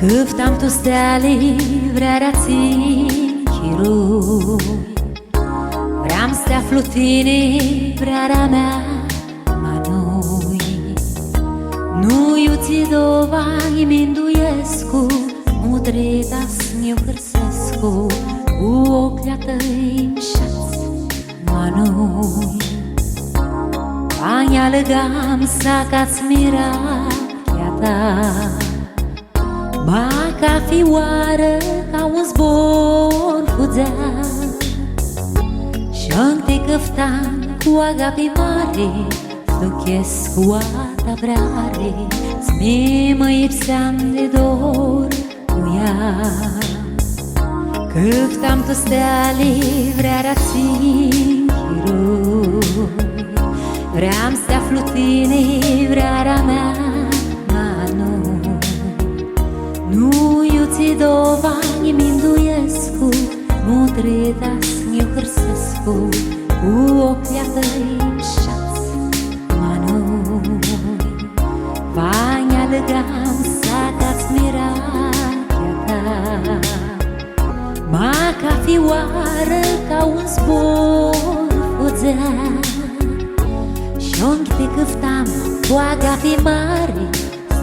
Câftam tu stea livrerea-ți chirui, vreau să te aflu tine, vrearea mea, ma noi. Nu iuți dovani minduiescu, mudredas-mi-o hârsescu, cu ochlia tăi șați, ma noi. Bani alegam să-ți mirația ta, ba ca fioară, ca un zbor fugea. Și-nc te căftam cu agape mare, duchesc cu alta vrare, ți-mi mă ipseam de dor cu ea. Câftam tu stea livrerea-ți chirui, vreau să te aflu tine, vrearea mea, ma nu. Nu iuți dovani minduiescu, mudredas-mi-o hârsescu, cu ochlia tăi șați, ma noi. Bani alegam să-ți mirația ta, ma ca fioară, ca un zbor fugea. Și-nc te câftam cu agape mare,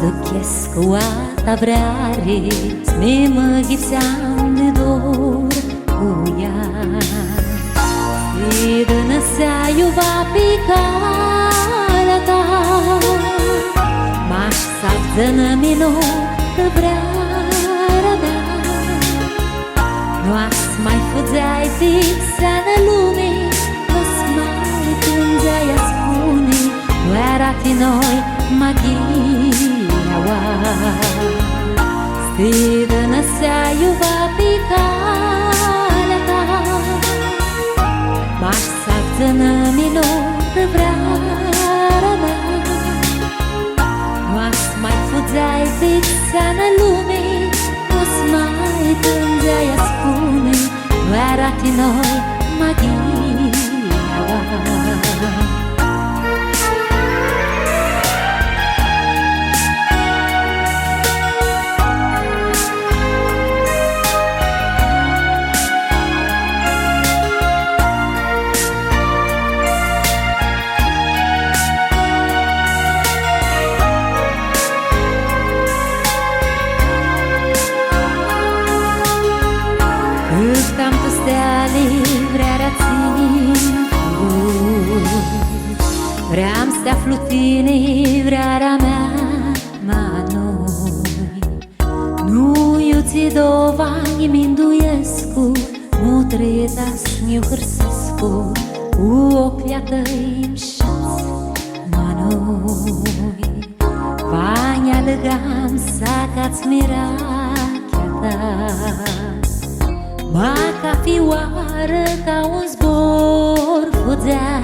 duchesc cu alta vrare, ți-mi mă ghipseam de dor cu ea. Stidă-nă să iuba pe calea ta, m-aș să-ți minut vrearea mea. Nu-aș mai fugeai fixa în lume, nu-s mai plângeai a spune, nu era-ti noi magia oa. Stidă-nă să iuba pe calea ta, m-aș să-ți minut vrearea mea. Nu-aș mai fugeai fixa în lume, nu-s mai plângeai a spune, nu era-ti noi magia oa. Câftam tu stea livrerea-ți chirui, vreau să te aflu tine, vrearea mea, ma noi. Nu iuți dovani minduiescu, mudredas-mi-o hârsescu, cu ochlia tăi șați, ma noi. Bani alegam să-ți mirația ta, ba ca fioară, ca un zbor fugea.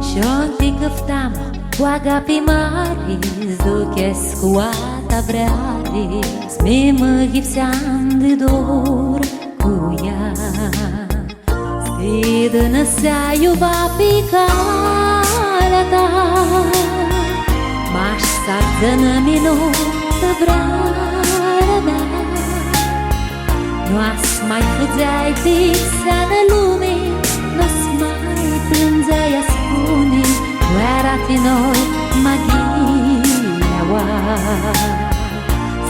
Și-nc te câftam cu agape mare, duchesc cu alta vrare, ți-mi mă ghipseam de dor cu ea. Stidă-nă să iuba pe calea ta, m-aș să-ți minut vrearea mea. Nu-aș mai fugeai fixa în lume, nu-s mai plângeai a spune, nu era-ti noi magia oa.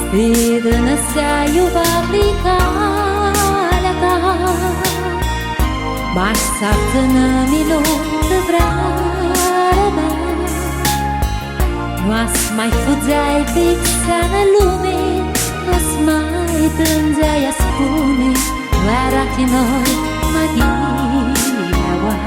Stidă-nă să iuba pe calea ta, m-aș să-ți minut vrearea mea. Nu-aș mai fugeai fixa în lume, nu-s mai plângeai a spune, nu era-ti noi magia oa.